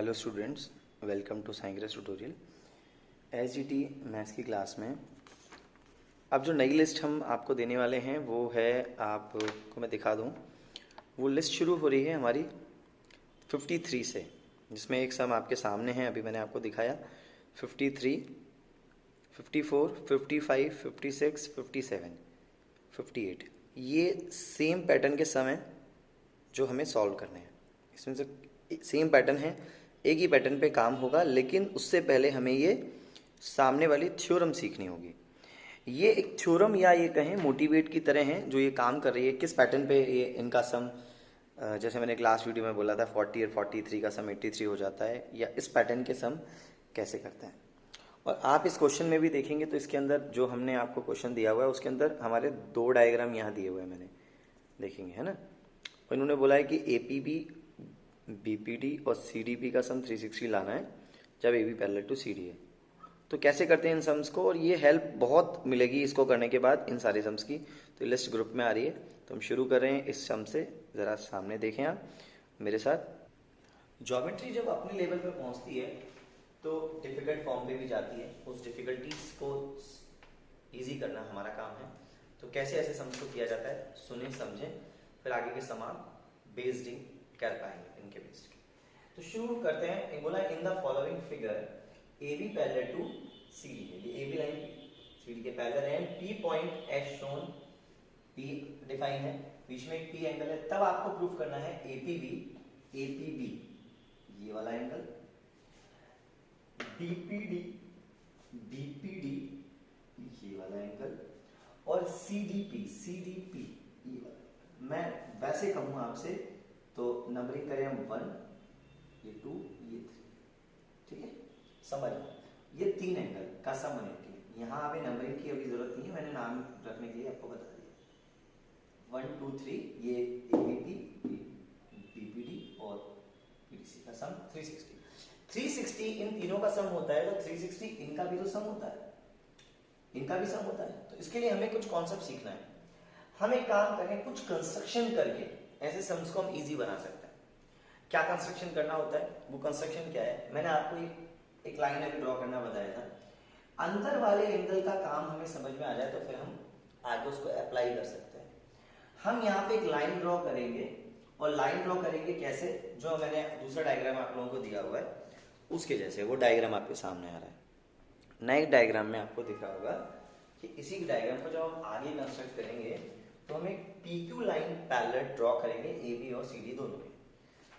Hello students, welcome to साइंग्रेस tutorial. SGT maths की class में अब जो नई लिस्ट हम आपको देने वाले हैं वो है, आपको मैं दिखा दूं। वो लिस्ट शुरू हो रही है हमारी 53 से, जिसमें एक सम आपके सामने है, अभी मैंने आपको दिखाया। 53, 54, 55, 56, 57, 58, ये सेम पैटर्न के सम हैं जो हमें सॉल्व करने हैं। इसमें से सेम पैटर्न है, एक ही पैटर्न पे काम होगा, लेकिन उससे पहले हमें ये सामने वाली थ्योरम सीखनी होगी। ये एक थ्योरम या ये कहें मोटिवेट की तरह है जो ये काम कर रही है। किस पैटर्न पे ये इनका सम, जैसे मैंने क्लास वीडियो में बोला था 40 और 43 का सम 83 हो जाता है, या इस पैटर्न के सम कैसे करते हैं। और आप इस क्वेश्चन में भी देखेंगे तो इसके अंदर जो हमने आपको क्वेश्चन दिया हुआ है उसके अंदर हमारे दो डायग्राम यहाँ दिए हुए हैं, मैंने देखेंगे, है ना। और इन्होंने बोला है कि एपीबी, बीपीडी और सीडीपी का सम 360 लाना है जब A B parallel to C D है। तो कैसे करते हैं इन सम्स को, और ये हेल्प बहुत मिलेगी इसको करने के बाद इन सारे सम्स की। तो लिस्ट ग्रुप में आ रही है, तो हम शुरू कर रहे हैं इस सम से। ज़रा सामने देखें आप मेरे साथ। ज्योमेट्री जब अपने लेवल पे पहुंचती है तो डिफिकल्ट फॉर्म पे भी जाती है। उस डिफिकल्टीज को ईजी करना हमारा काम है। तो कैसे ऐसे सम्स को किया जाता है, सुने समझें, फिर आगे के सम आप बेस्ड कर पाएंगे इनके बेस्ड। तो शुरू करते हैं। बोला in the following figure A B parallel to C D है। ये A B line C D के पैरेलल है। P point as shown, P define है, बीच में एक पी एंगल है। तब आपको प्रूफ करना है एपीबी, एपीबी ये वाला एंगल, बीपीडी, बीपीडी ये वाला एंगल, और सीडीपी, सीडीपी ये वाला। मैं वैसे कहूँ आपसे तो नंबरिंग करें हम 1, ये 2, ये 3, ठीक है। समझ ये तीन एंगल का सम 180 है। यहाँ हमें नंबरिंग की अभी जरूरत नहीं है, मैंने नाम रखने के लिए आपको बता दिया। 1 2 3 ये एबीपी, बीपीडी और पीडीसी का सम 360। 360 इन तीनों का सम होता है, तो 360 इनका भी तो सम होता है, इनका भी सम होता है। तो इसके लिए हमें कुछ कॉन्सेप्ट सीखना है। हम एक काम करें, कुछ कंस्ट्रक्शन करके ऐसे सम्स को हम इजी बना सकते हैं। क्या कंस्ट्रक्शन करना होता है, वो कंस्ट्रक्शन क्या है, मैंने आपको एक लाइन अभी ड्रॉ करना बताया था। अंदर वाले एंगल का काम हमें समझ में आ जाए तो फिर हम आगे उसको अप्लाई कर सकते हैं। हम यहाँ पे एक लाइन ड्रॉ करेंगे, और लाइन ड्रॉ करेंगे कैसे, जो मैंने दूसरा डायग्राम आप लोगों को दिया हुआ है उसके जैसे। वो डायग्राम आपके सामने आ रहा है। नए डायग्राम में आपको दिख रहा होगा कि इसी डायग्राम को जब हम आगे कंस्ट्रक्ट करेंगे तो हम एक PQ लाइन पैरेलल ड्रॉ करेंगे AB और CD दोनों में।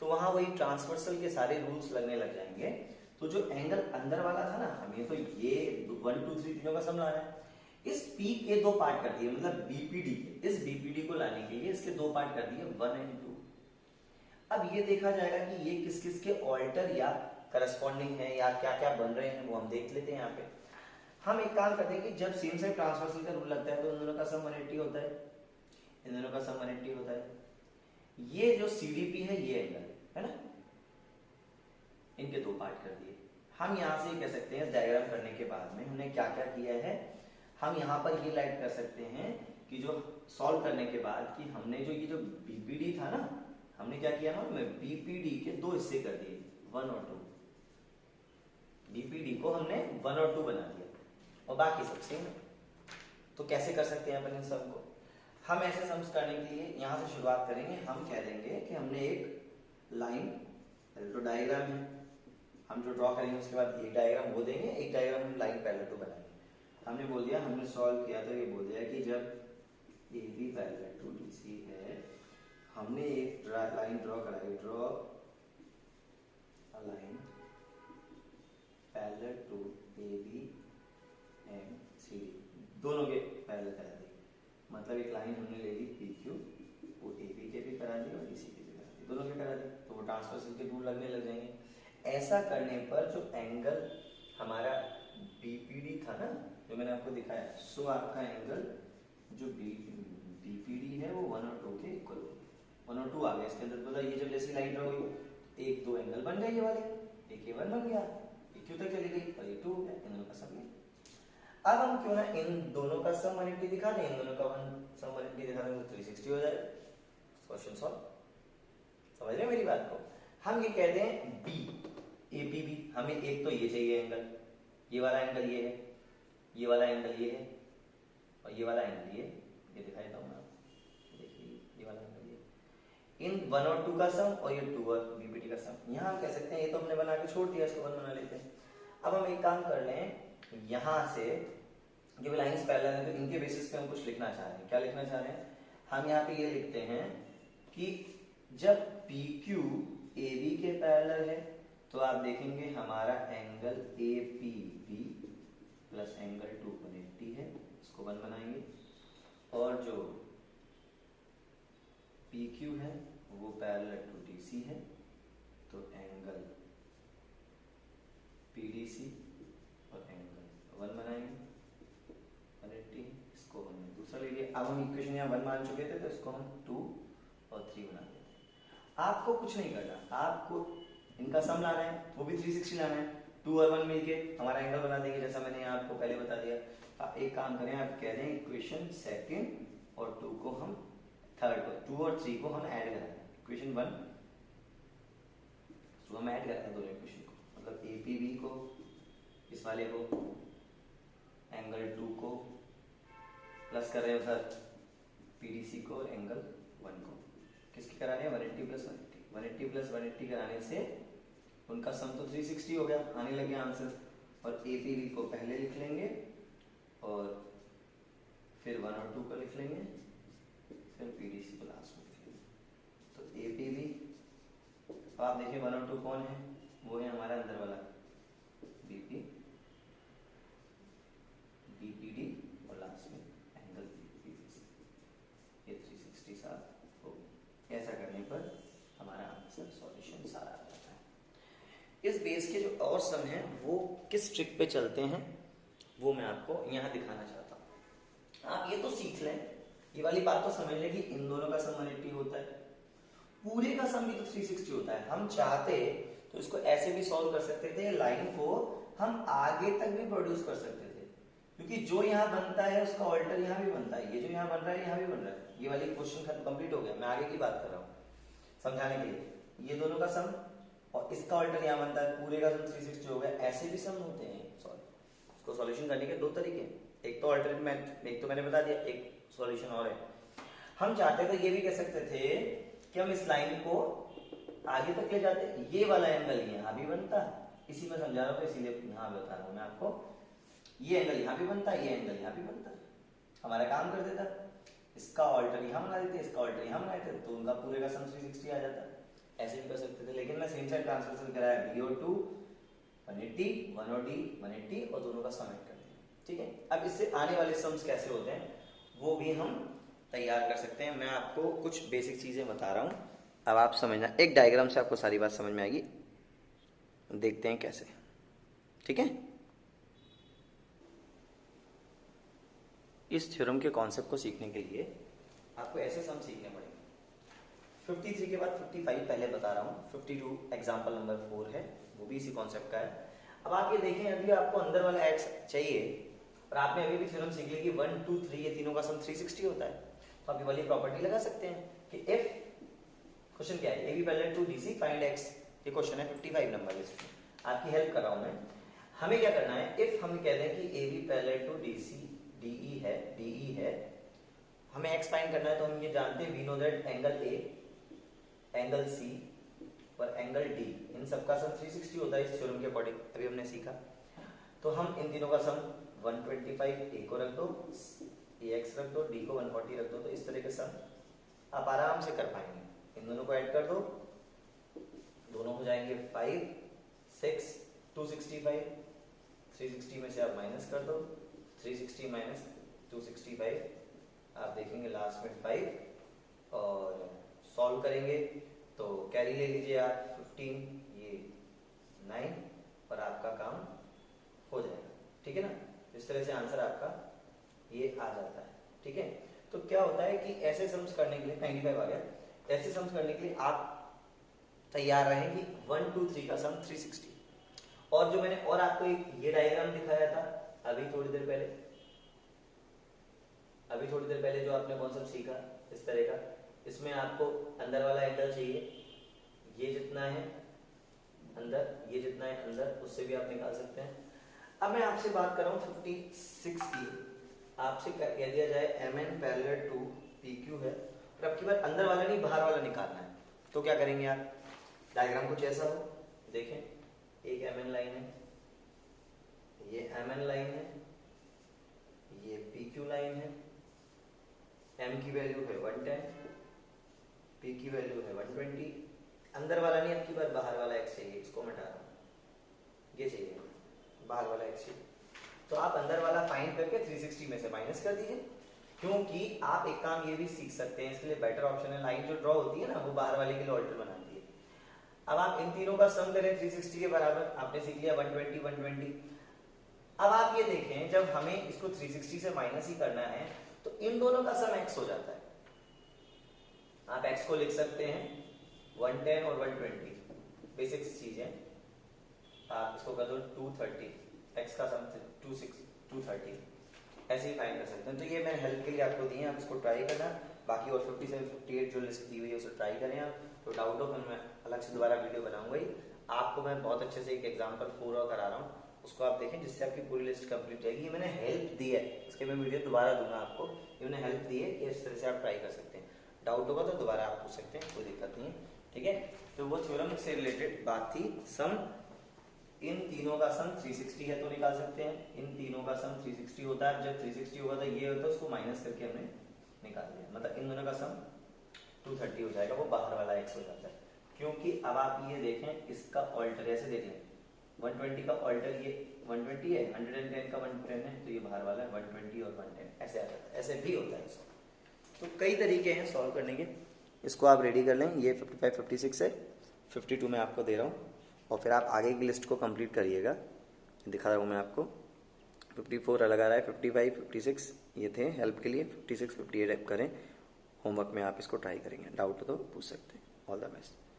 तो वहां वही ट्रांसवर्सल के सारे रूल्स लगने लग जाएंगे। तो जो एंगल अंदर वाला था ना, हमें तो ये 1 2 3 तीनों का सम लाना है। इस P के दो पार्ट कर दिए, मतलब BPD के, इस BPD को लाने के लिए इसके दो पार्ट कर दिए 1 और 2। अब ये देखा जाएगा कि ये किस किस के ऑल्टर या करस्पॉन्डिंग है या क्या क्या बन रहे हैं, वो हम देख लेते हैं। यहाँ पे हम एक काम करते हैं कि जब सेम साइड ट्रांसवर्सल का रूल लगता है तो इन दोनों का सम 180 होता है, इन दोनों का सम 180 होता है। ये जो CDP है ये एंगल है ना, इनके दो पार्ट कर दिए। हम यहाँ से कह सकते हैं डायग्राम करने के बाद में हमने क्या क्या किया है, हम यहाँ पर ये लाइट कर सकते हैं कि जो सॉल्व करने के बाद कि हमने जो ये जो BPD था ना, हमने क्या किया ना, BPD के दो हिस्से कर दिए, 1 और 2। BPD को हमने 1 और 2 बना दिया और बाकी सब सेम है। तो कैसे कर सकते हैं अपन इन सब को, हम ऐसे सम्स करने के लिए यहाँ से शुरुआत करेंगे। हम कह देंगे कि हमने एक लाइन, तो डायग्राम है, हम जो ड्रॉ करेंगे उसके बाद एक डायग्राम वो देंगे, एक डायग्राम हम लाइन पैरेलल टू बनाएंगे। हमने बोल दिया, हमने सॉल्व किया तो ये बोल दिया कि जब AB पैरेलल टू DC है, हमने एक लाइन ड्रॉ कराई, draw a line parallel to AB and CD, दोनों के पैरेलल करा दी। मतलब एक लाइन हमने ले ली PQ, वो AB के भी करा दी और DC के भी करा दी, दोनों के करा दी, तो वो ट्रांसवर्सल के रूल लगने लग जाएंगे। ऐसा करने पर जो एंगल हमारा BPD था ना, जो मैंने आपको दिखाया, सो आपका एंगल जो BPD है वो 1 और 2 के इक्वल हो गया। 1 और 2 आ गया इसके अंदर। मतलब ये जब जैसी लाइन ड्रॉ हुई, एक दो एंगल बन गए ये वाले, एक ये 1 बन गया, PQ तक चली गई और ये 2 हो गया, इन दोनों का सम। अब हम क्यों ना इन दोनों का सम 180 दिखा दें, इन दोनों का सम 180 दिखा दें तो 360 हो जाए। Question solve. समझ रहे हैं मेरी बात को। हम ये कहते हैं B, APB, हमें एक तो ये चाहिए एंगल, ये वाला एंगल ये है, ये वाला एंगल ये है, और ये वाला एंगल ये दिखाई देता हूँ मैं आपको, देखिए ये वाला एंगल ये। इन 1 और 2 का सम और ये 2 और BPD का सम, यहाँ हम कह सकते हैं ये तो हमने बना के छोड़ दिया, इसको 1 बना लेते हैं। अब हम एक काम कर लें, यहाँ से ये लाइंस पैरेलल हैं तो इनके बेसिस पे हम कुछ लिखना चाह रहे हैं। क्या लिखना चाह रहे हैं हम? यहाँ पे ये लिखते हैं कि जब PQ AB के पैरेलल है तो आप देखेंगे हमारा एंगल APB प्लस एंगल 280 है, इसको 1 बनाएंगे। और जो PQ है वो पैरेलल टू DC है तो एंगल PDC और एंगल 1 बनाएंगे 180, इसको हमने दूसरा ले लिया। अब हम इक्वेशन यहाँ 1 मान चुके थे तो इसको हम 2 और 3 बना देते हैं। आपको कुछ नहीं करना, आपको इनका सम लाना है, वो भी 360 लाना है। 2 और 1 मिलके हमारा एंगल बना देंगे, जैसा मैंने आपको पहले बता दिया। आप एक काम करें, आप कह दें इक्वेशन सेकंड और 2 को हम थर्ड को, 2 और 3 को हम ऐड कराएं। इक्वेशन 1 तो हम ऐड कराते हैं दोनों इक्वेशन को, मतलब APB को इस वाले को, एंगल 2 को प्लस कर रहे हैं उधर PDC को और एंगल 1 को। किसकी करा रहे हैं? 180 प्लस 180, 180 प्लस 180 कराने से उनका सम तो 360 हो गया, आने लगे आंसर। और APB को पहले लिख लेंगे और फिर 1 और 2 को लिख लेंगे, फिर PDC को लास्ट में लिख लेंगे। तो APB, अब आप देखिए 1 और 2 कौन है? वो है हमारा अंदर वाला BP, BPD और लास्ट में एंगल PDC। ये 360 साथ हो गया। ऐसा करने पर हमारा आंसर सॉल्यूशन सारा आ जाता है। इस बेस के जो और सम हैं वो किस ट्रिक पे चलते हैं वो मैं आपको यहाँ दिखाना चाहता हूँ। आप ये तो सीख लें, ये वाली बात तो समझ लें कि इन दोनों का सम 180 होता है, पूरे का सम भी तो 360 होता है। हम चाहते तो इसको ऐसे भी सॉल्व कर सकते थे, लाइन को हम आगे तक भी प्रोड्यूस कर सकते थे, क्योंकि जो यहाँ बनता है उसका ऑल्टर यहाँ भी बनता है, ये जो यहाँ बन रहा है यहाँ भी बन रहा है। ये वाली क्वेश्चन खत्म कंप्लीट हो गया, मैं आगे की बात कर रहा हूँ समझाने के लिए। ये दोनों का सम और इसका ऑल्टर यहाँ बनता है, पूरे का सम 360 हो गया। ऐसे भी सम होते हैं सॉल्व। इसको सॉल्यूशन करने के 2 तरीके, एक तो ऑल्टरनेट मेथड, एक तो मैंने बता दिया, एक सॉल्यूशन और है। हम चाहते तो ये भी कह सकते थे कि हम इस लाइन को आगे तक ले जाते, ये वाला एंगल यहाँ भी बनता, इसी में समझा रहा हूँ इसीलिए यहाँ बता रहा हूँ मैं आपको। ये एंगल यहाँ भी बनता, ये एंगल यहाँ भी बनता, हमारा काम कर देता। इसका ऑल्टर यहाँ बना देते, इसका ऑल्टर यहाँ बना देते, तो उनका पूरे का सम 360 आ जाता। ऐसे भी कर सकते थे, लेकिन मैं सेम साइड ट्रांसफॉर्मेशन कराया, B और 2 180, 1 और D 180 और दोनों का सम ऐड कर दिया। ठीक है, अब इससे आने वाले सम्स कैसे होते हैं वो भी हम तैयार कर सकते हैं। मैं आपको कुछ बेसिक चीजें बता रहा हूँ, अब आप समझना। एक डायग्राम से आपको सारी बात समझ में आएगी, देखते हैं कैसे। ठीक है, इस थ्योरम के कॉन्सेप्ट को सीखने के लिए आपको ऐसे सम सीखने पड़ेंगे। 53 के बाद 55 पहले बता रहा हूँ, 52 एग्जाम्पल नंबर 4 है, वो भी इसी कॉन्सेप्ट का है। अब आप ये देखें, अभी आपको अंदर वाला एक्स चाहिए और आपने अभी भी थ्योरम सीख ली कि 1 2 3 ये तीनों का सम 360 होता है, तो आप ये वाली प्रॉपर्टी लगा सकते हैं कि इफ, क्वेश्चन क्या है, AB parallel to DC find x, ये क्वेश्चन है 55 नंबर लिस्ट में, आपकी हेल्प कर रहा हूं मैं। हमें क्या करना है, इफ हम कह दें कि AB parallel to DC DE है, हमें x फाइंड करना है, तो हम ये जानते हैं, we know that angle A, angle C और एंगल D, इन सबका सम 360 होता है इस थ्योरम के अकॉर्डिंग, अभी हमने सीखा। तो हम इन तीनों का सम 125 A को रख दो, AX रख दो, D को 140 रख दो, तो इस तरह के सम आप आराम से कर पाएंगे। इन दोनों को ऐड कर दो, दोनों हो जाएंगे 5 6 265, 360 में से आप माइनस कर दो, 360 माइनस 265, आप देखेंगे लास्ट में 5, और सॉल्व करेंगे तो कैरी ले लीजिए आप 15, ये 9, और आपका काम हो जाएगा। ठीक है ना, इस तरह से आंसर आपका ये आ जाता है। ठीक है, तो क्या होता है कि ऐसे सम्स करने के लिए 95 आ गया, ऐसे सम्स करने के लिए आप तैयार रहें कि 1 2 3 का सम 360। और जो मैंने और आपको एक ये डायग्राम दिखाया था अभी थोड़ी देर पहले जो आपने कॉन्सेप्ट सीखा इस तरह का, इसमें आपको अंदर वाला एंगल चाहिए, ये जितना है अंदर, ये जितना है अंदर, उससे भी आप निकाल सकते हैं। अब मैं आपसे बात कर रहा हूँ 56 की। आपसे कह दिया जाए mn पैरेलल टू pq है, और अब की बार अंदर वाला नहीं बाहर वाला निकालना है, तो क्या करेंगे आप? डायग्राम कुछ ऐसा हो, देखें, एक mn लाइन है, ये mn लाइन है, ये pq लाइन है, m की वैल्यू है 110, p की वैल्यू है 120। अंदर वाला नहीं, अब की बार बाहर वाला x चाहिए, इसको मैं हटा रहा हूँ, ये चाहिए बाहर वाला x चाहिए। तो आप अंदर वाला फाइंड करके 360 में से माइनस कर दीजिए, क्योंकि आप एक काम ये भी सीख सकते हैं, इसके लिए बेटर ऑप्शन है, लाइन जो ड्रॉ होती है ना वो बाहर वाले के लिए ऑल्टर बनाती है। अब आप इन तीनों का सम करें 360 के बराबर, आपने सीख लिया 120 120। अब आप ये देखें, जब हमें इसको 360 से माइनस ही करना है तो इन दोनों का सम x हो जाता है। आप x को लिख सकते हैं 110 और 120, बेसिक चीज है। आप इसको कर दो 230, x का सम 230, ऐसे ही फाइंड कर सकते हैं। तो ये मैंने हेल्प के लिए आपको दिए, आप इसको ट्राई करना। बाकी और 57 58 जो लिस्ट दी हुई है उसे ट्राई करें आप। तो डाउट हो तो मैं अलग से दोबारा वीडियो बनाऊंगा ही। आपको मैं बहुत अच्छे से एक एग्जाम्पल पूरा करा रहा हूँ, उसको आप देखें, जिससे आपकी पूरी लिस्ट कंप्लीट जाएगी। ये मैंने हेल्प दी है, इसके मैं वीडियो दोबारा दूंगा आपको। ये मैंने हेल्प दी है, इस तरह से आप ट्राई कर सकते हैं। डाउट होगा तो दोबारा आप पूछ सकते हैं, कोई दिक्कत नहीं है, ठीक है। तो वो थ्योरम से रिलेटेड बात थी। सम, इन तीनों का सम 360 है तो निकाल सकते हैं, इन तीनों का सम 360 होता है। जब 360 होगा तो ये होता है, उसको माइनस करके हमने निकाल दिया, मतलब इन दोनों का सम 230 हो जाएगा, वो बाहर वाला x हो जाता है। क्योंकि अब आप ये देखें, इसका ऑल्टर ऐसे देख लें, 120 का ऑल्टर ये 120 है, 110 का 110 है, तो ये बाहर वाला है 120 और 110 ऐसे आ जाता है, ऐसे भी होता है इसको। तो कई तरीके हैं सॉल्व करने के, इसको आप रेडी कर लें। ये 55 56 है, 52 मैं आपको दे रहा हूँ, और फिर आप आगे की लिस्ट को कंप्लीट करिएगा। दिखा रहा हूँ मैं आपको, 54 अलग आ रहा है, 55 56 ये थे हेल्प के लिए, 56 58 करें। होमवर्क में आप इसको ट्राई करेंगे, डाउट हो तो पूछ सकते हैं। All the best.